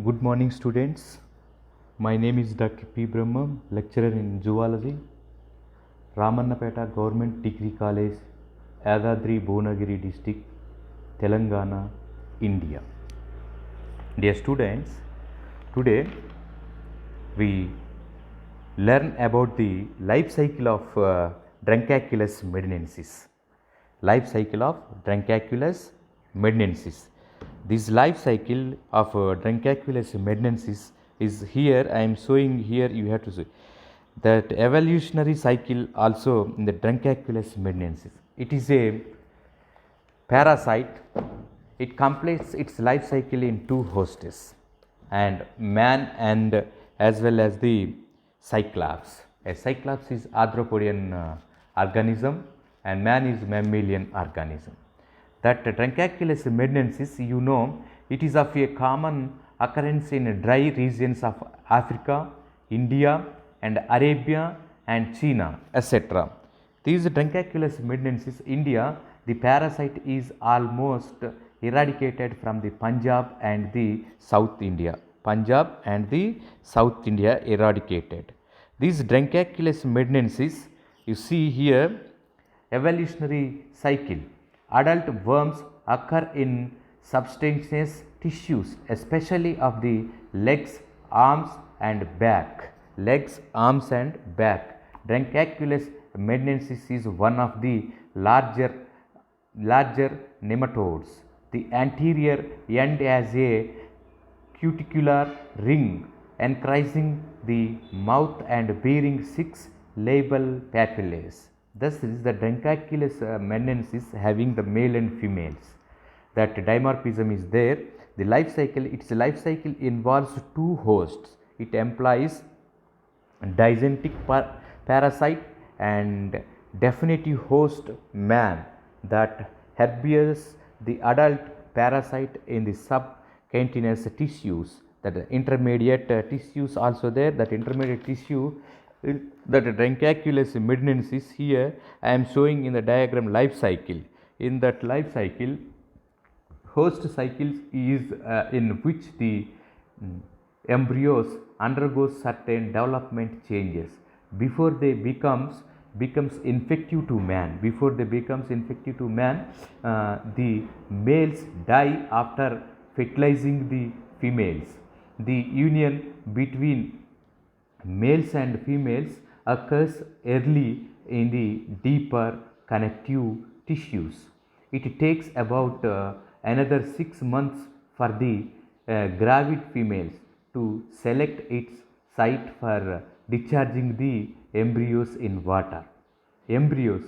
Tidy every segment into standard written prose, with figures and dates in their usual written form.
Good morning, students. My name is Dr. P. Brahma, lecturer in zoology, Ramannapeta Government Degree College, Yadadri Bhuvnagiri District, Telangana, India. Dear students, today we learn about the life cycle of Druncaculus medinensis. Life cycle of Druncaculus medinensis. This life cycle of Druncaculus medinensis is here. I am showing here. You have to see that evolutionary cycle also in the Druncaculus medinensis. It is a parasite. It completes its life cycle in two hosts, and man and as well as the cyclops. A cyclops is arthropodian organism and man is mammalian organism. That Druncaculus medinensis, you know, it is of a common occurrence in dry regions of Africa, India and Arabia and China, etc. These Druncaculus medinensis, India, the parasite is almost eradicated from the Punjab and the South India. Punjab and the South India eradicated. These Druncaculus medinensis, you see here, evolutionary cycle. Adult worms occur in subcutaneous tissues, especially of the legs, arms and back. Legs, arms and back. Druncaculus medinensis is one of the larger nematodes. The anterior end has a cuticular ring encasing the mouth and bearing 6 labile papillae. Thus, is the Druncaculus medinensis having the male and females. That dimorphism is there. The life cycle, its life cycle involves two hosts. It implies digentic parasite and definitive host man. That herbiers the adult parasite in the subcutaneous tissues. That the intermediate tissues also there. That intermediate tissue, that Druncaculus medinensis, here I am showing in the diagram life cycle. In that life cycle, host cycles is in which the embryos undergoes certain development changes before they becomes infective to man. Before they becomes infective to man, the males die after fertilizing the females. The union between males and females occurs early in the deeper connective tissues. It takes about another 6 months for the gravid females to select its site for discharging the embryos in water. Embryos,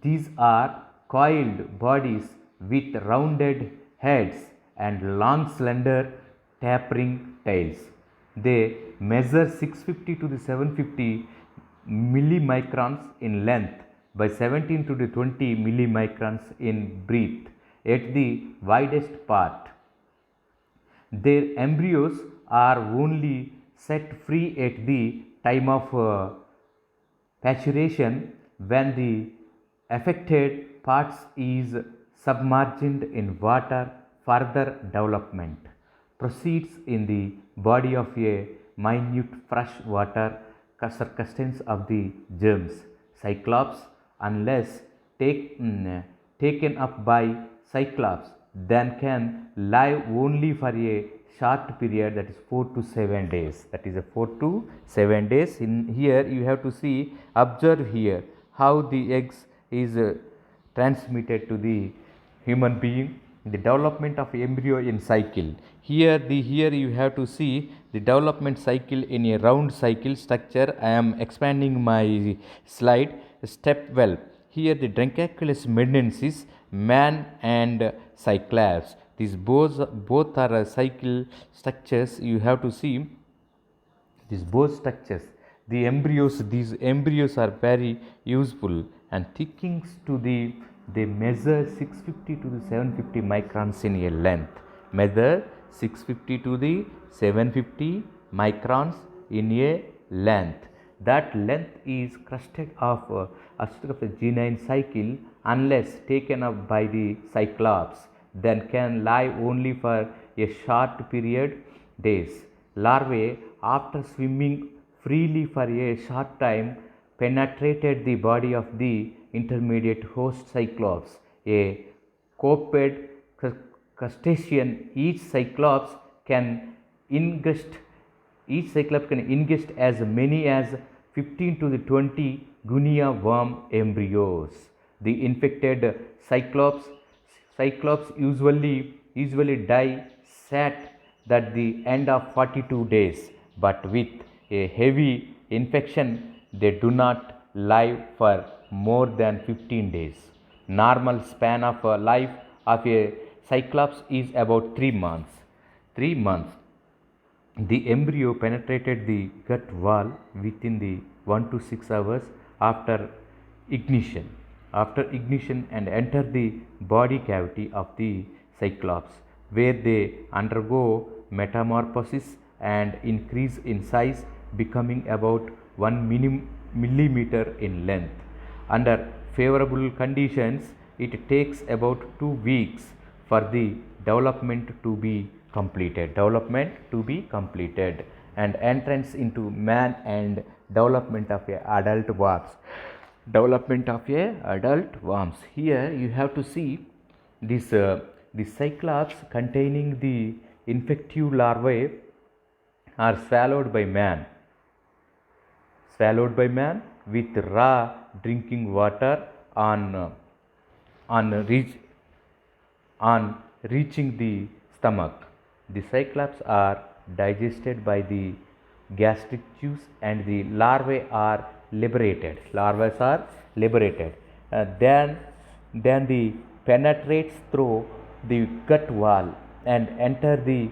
these are coiled bodies with rounded heads and long slender tapering tails. They measure 650 to the 750 millimicrons in length by 17 to the 20 millimicrons in breadth at the widest part. Their embryos are only set free at the time of paturation, when the affected parts is submerged in water. Further development proceeds in the body of a minute freshwater circumstance of the germs. Cyclops, unless taken up by Cyclops, then can live only for a short period, that is 4 to 7 days. That is a 4 to 7 days. In here you have to see, observe here how the eggs is transmitted to the human being. The development of embryo in cycle. Here you have to see the development cycle in a round cycle structure. I am expanding my slide. Step 12. Here the Druncaculus medinensis, man and cyclops. These both are cycle structures. You have to see these both structures. The embryos, these embryos are very useful and thickings to the, they measure 650 to the 750 microns in a length. Measure 650 to the 750 microns in a length. That length is crusted of a genine cycle, unless taken up by the cyclops, then can live only for a short period days. Larvae, after swimming freely for a short time, penetrated the body of the intermediate host cyclops, a coped crustacean. Can ingest each cyclops can ingest as many as 15 to the 20 guinea worm embryos. The infected cyclops usually die at the end of 42 days, but with a heavy infection they do not live for more than 15 days. Normal span of life of a cyclops is about 3 months. 3 months. The embryo penetrated the gut wall within the 1 to 6 hours after ignition. And enter the body cavity of the cyclops, where they undergo metamorphosis and increase in size, becoming about 1 millimeter in length. Under favorable conditions, it takes about 2 weeks for the development to be completed and entrance into man and development of adult worms. Here you have to see this the cyclops containing the infective larvae are swallowed by man with raw drinking water on reaching the stomach. The cyclops are digested by the gastric juice and the larvae are liberated. Then the penetrates through the gut wall and enter the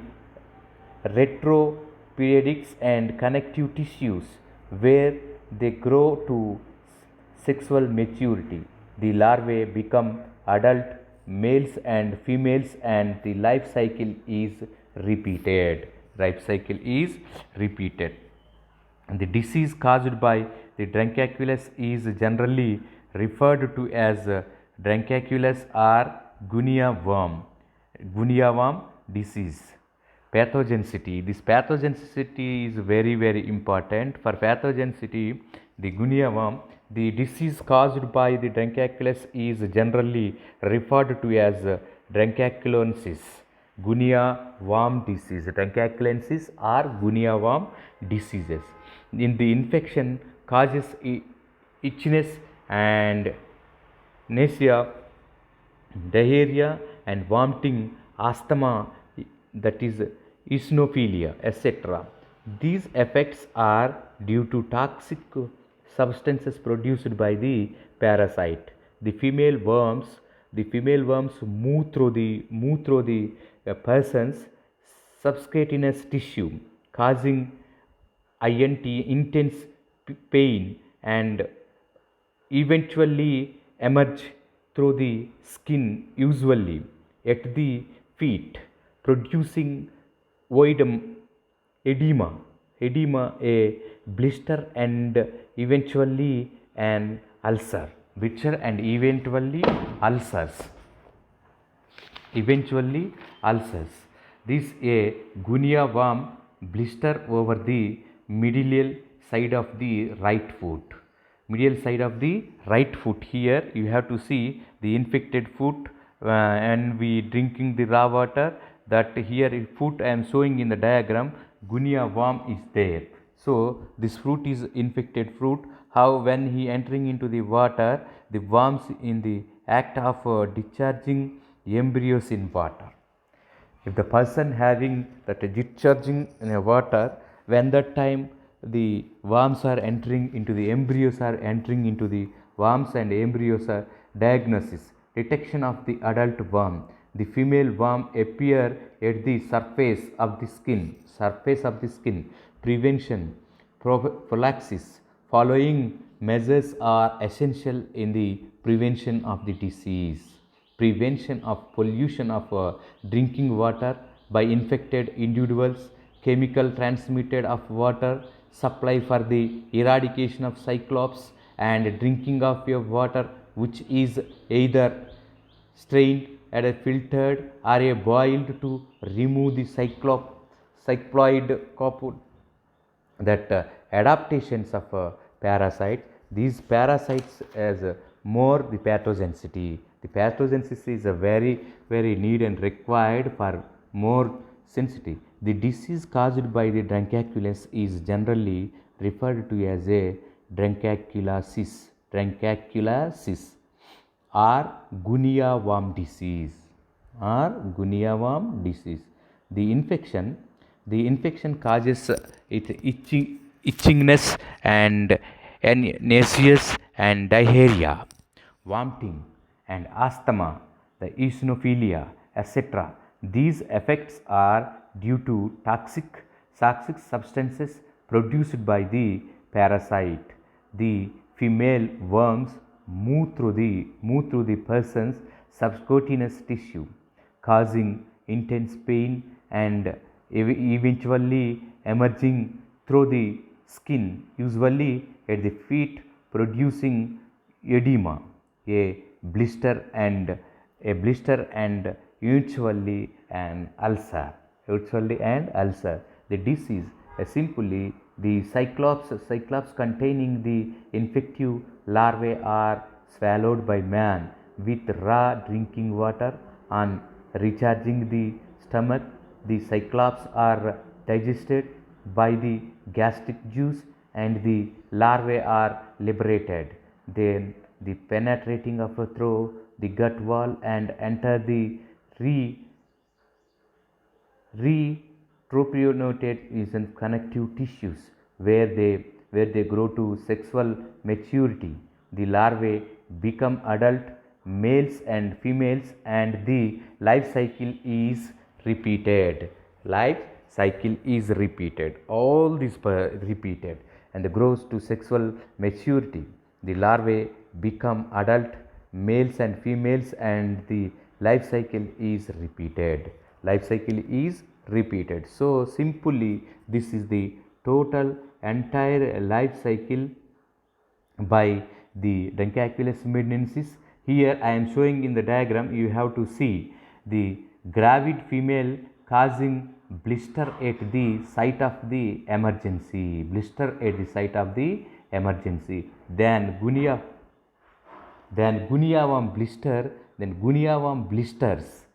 retroperiodics and connective tissues, where they grow to sexual maturity. The larvae become adult males and females, and the life cycle is repeated. And the disease caused by the Druncaculus is generally referred to as Druncaculus or guinea worm disease. Pathogenicity. This pathogenicity is very important. For pathogenicity, the guinea worm, the disease caused by the Druncaculus is generally referred to as Druncaculensis, guinea worm disease. Druncaculensis or guinea worm diseases. In the infection causes itchiness and nausea, diarrhea and vomiting, asthma, that is eosinophilia, etc. These effects are due to toxic substances produced by the parasite. The female worms move through the person's subcutaneous tissue, causing intense pain, and eventually emerge through the skin, usually at the feet, producing edema, a blister, and eventually an ulcer. This a guinea worm blister over the medial side of the right foot. Here you have to see the infected foot, and we drinking the raw water. That here foot I am showing in the diagram, guinea worm is there. So this fruit is infected fruit. How when he entering into the water, the worms in the act of discharging embryos in water. If the person having that discharging in a water, when that time the worms are entering into the embryos are entering into the worms and embryos are diagnosis, detection of the adult worm. The female worm appear at the surface of the skin. Prevention, prophylaxis, following measures are essential in the prevention of the disease. Prevention of pollution of drinking water by infected individuals, chemical transmitted of water supply for the eradication of cyclops, and drinking of your water which is either strained and filtered or boiled to remove the cycloid copoid, that adaptations of parasites. These parasites as more the pathogenicity. The pathogenesis is a very need and required for more sensitive. The disease caused by the Drunkaculus is generally referred to as a Drunkaculosis or guinea worm disease The infection causes itchingness and nauseous and diarrhea, vomiting and asthma, the eosinophilia, etc. These effects are due to toxic substances produced by the parasite. The female worms move through the person's subcutaneous tissue, causing intense pain and eventually emerging through the skin, usually at the feet, producing edema, a blister and eventually an ulcer. The disease simply the cyclops containing the infective larvae are swallowed by man with raw drinking water. On recharging the stomach, the cyclops are digested by the gastric juice and the larvae are liberated. Then the penetrating of through the gut wall and enter the retropionated is in connective tissues where they grow to sexual maturity. The larvae become adult males and females and the life cycle is repeated. All this repeated and grows to sexual maturity. The larvae become adult males and females and the life cycle is repeated. So simply this is the total entire life cycle by the Drunkaculus medinensis. Here I am showing in the diagram. You have to see the gravid female causing blister at the site of the emergency. Then guinea worm blister. Then guinea worm blisters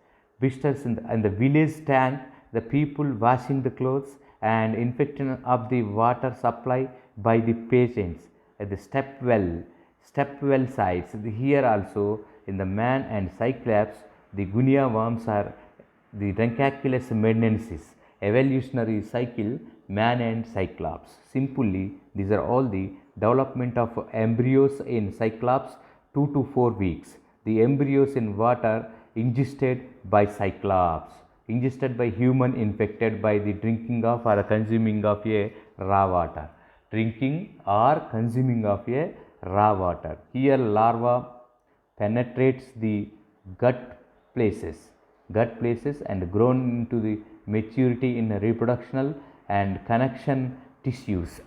in the village tank. The people washing the clothes and infection of the water supply by the patients at the step well sites. Here also in the man and cyclops, the guinea worms are the Drunkaculus medinensis evolutionary cycle, man and cyclops. Simply these are all the development of embryos in cyclops 2 to 4 weeks. The embryos in water ingested by cyclops, ingested by human infected by the drinking of or consuming of a raw water. Here larva penetrates the gut places and grown into the maturity in reproductional and connection tissues.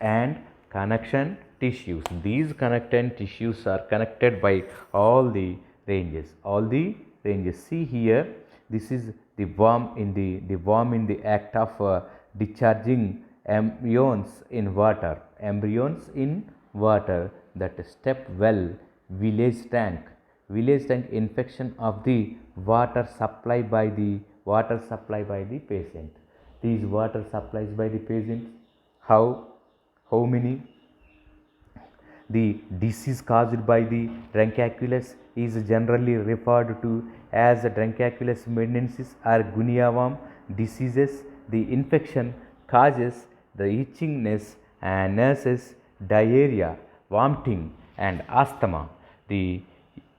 These connected tissues are connected by all the ranges. See here, this is the worm in the act of discharging embryons in water. That step well village tank infection of the water supply by the patient. These water supplies by the patient, how many? The disease caused by the Drunkaculus is generally referred to as Drunkaculus medinensis or guinea worm diseases. The infection causes the itchingness and nauseous, diarrhea, vomiting and asthma, the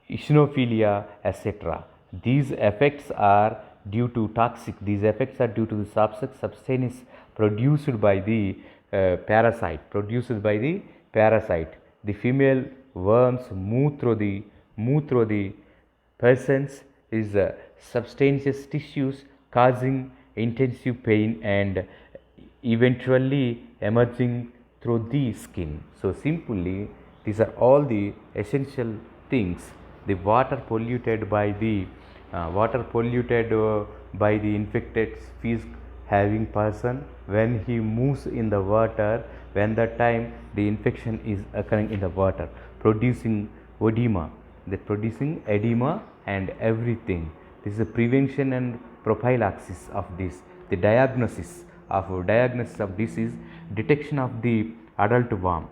eosinophilia, etc. These effects are due to the substance produced by the parasite. The female worms move through the person's substantious tissues, causing intensive pain and eventually emerging through the skin. So simply these are all the essential things. The water polluted by the infected fish having person when he moves in the water, when the time the infection is occurring in the water, producing edema, and everything. This is a prevention and prophylaxis of this. The diagnosis of this is detection of the adult worm.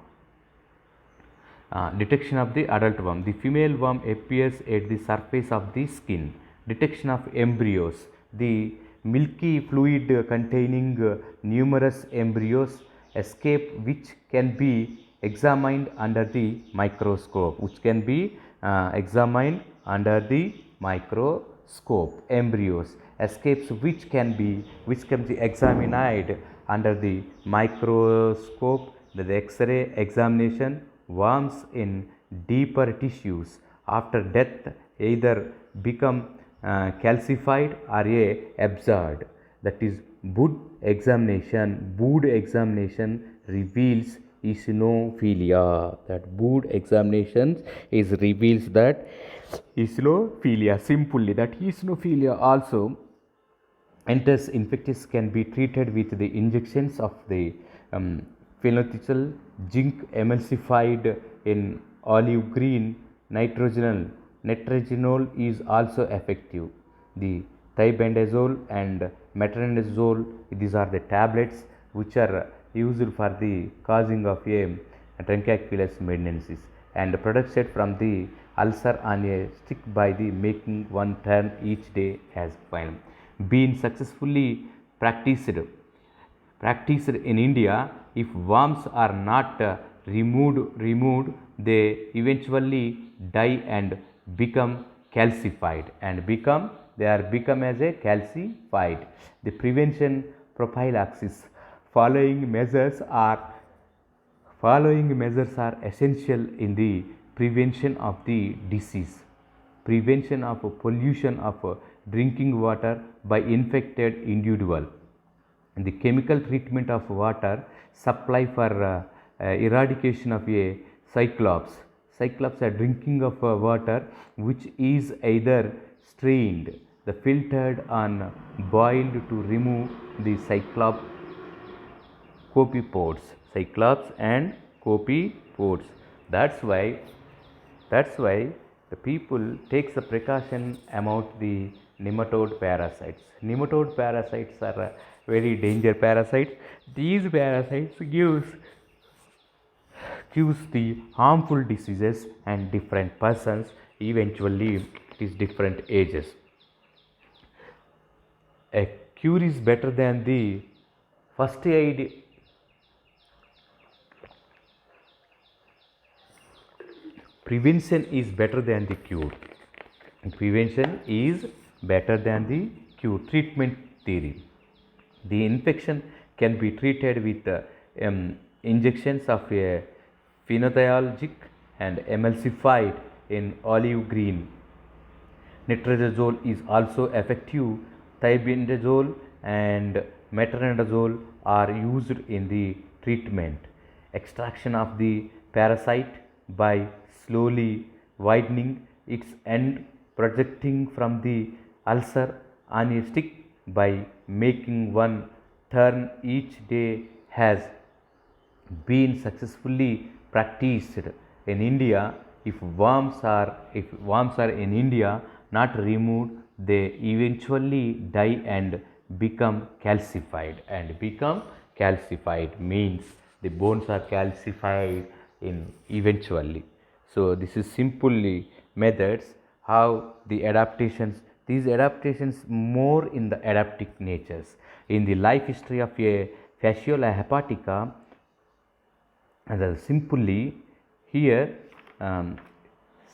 Detection of the adult worm. The female worm appears at the surface of the skin. Detection of embryos. The milky fluid containing numerous embryos escape, which can be examined under the microscope. Embryos escapes which can be examined under the microscope. The X-ray examination worms in deeper tissues after death either become calcified or absorbed. That is Wood examination reveals eosinophilia. Simply, that eosinophilia also enters. Infectious can be treated with the injections of the phenolmethyl zinc emulsified in olive green. Nitrogenol is also effective. The thiabendazole and metronidazole, these are the tablets which are used for the causing of a Droncaculus medinensis, and produced from the ulcer on a stick by the making one turn each day has been successfully practiced in India. If worms are not removed, they eventually die and become calcified as a calcified. The prevention prophylaxis. Following measures are essential in the prevention of the disease. Prevention of pollution of drinking water by infected individual. The chemical treatment of water supply for eradication of a cyclops. Cyclops are drinking of water which is either strained, the filtered and boiled to remove the copypods. That's why the people takes the precaution about the nematode parasites. Nematode parasites are very dangerous parasites. These parasites gives the harmful diseases and different persons, eventually it is different ages. A cure is better than the first aid. Prevention is better than the cure. Treatment theory. The infection can be treated with injections of a phenolmethyl and emulsified in olive green. Nitrazole is also effective. Thiabendazole and metronidazole are used in the treatment. Extraction of the parasite by slowly widening its end, projecting from the ulcer on a stick by making one turn each day has been successfully practiced in India. If worms are in India not removed, they eventually die and become calcified. Means the bones are calcified in eventually. So this is simply methods how the adaptations. These adaptations more in the adaptive natures. In the life history of a Fasciola hepatica, and simply here the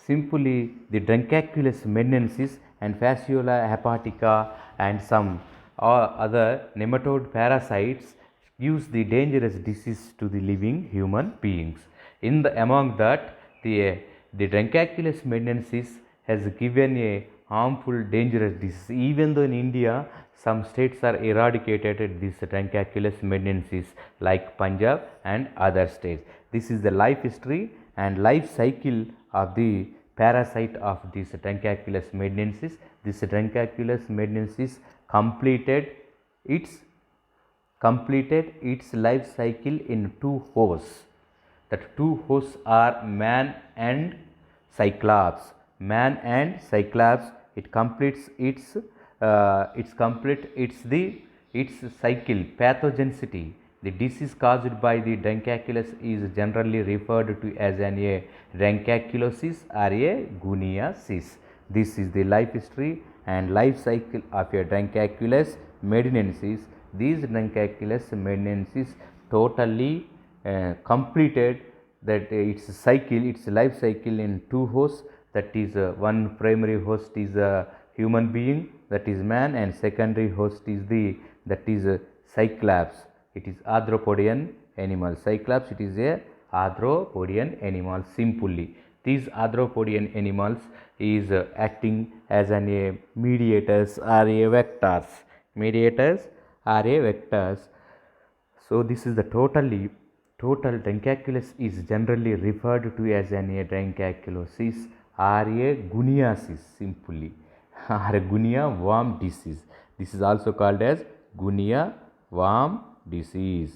Droncaculus medinensis and Fasciola hepatica and some other nematode parasites gives the dangerous disease to the living human beings. Among that, the Droncaculus medinensis has given a harmful dangerous disease. Even though in India some states are eradicated this Droncaculus medinensis like Punjab and other states. This is the life history and life cycle of the parasite of this Droncaculus medinensis. This Droncaculus medinensis completed its completed its life cycle in two hosts. That two hosts are man and cyclops. Man and cyclops. It completes its cycle pathogenicity. The disease caused by the Droncaculus is generally referred to as a Droncaculosis or a Guniasis. This is the life history and life cycle of a Droncaculus medinensis. These Droncaculus medinensis totally completed that its life cycle in two hosts, that is one primary host is a human being, that is man, and secondary host is cyclops. It is arthropodian animal. Cyclops, it is a arthropodian animal simply. These arthropodian animals is acting as a mediators or a vectors. Mediators are a vectors. So this is the total Droncaculus is generally referred to as a Droncaculosis or a Guniasis simply or a Gunia worm disease. This is also called as Gunia worm disease.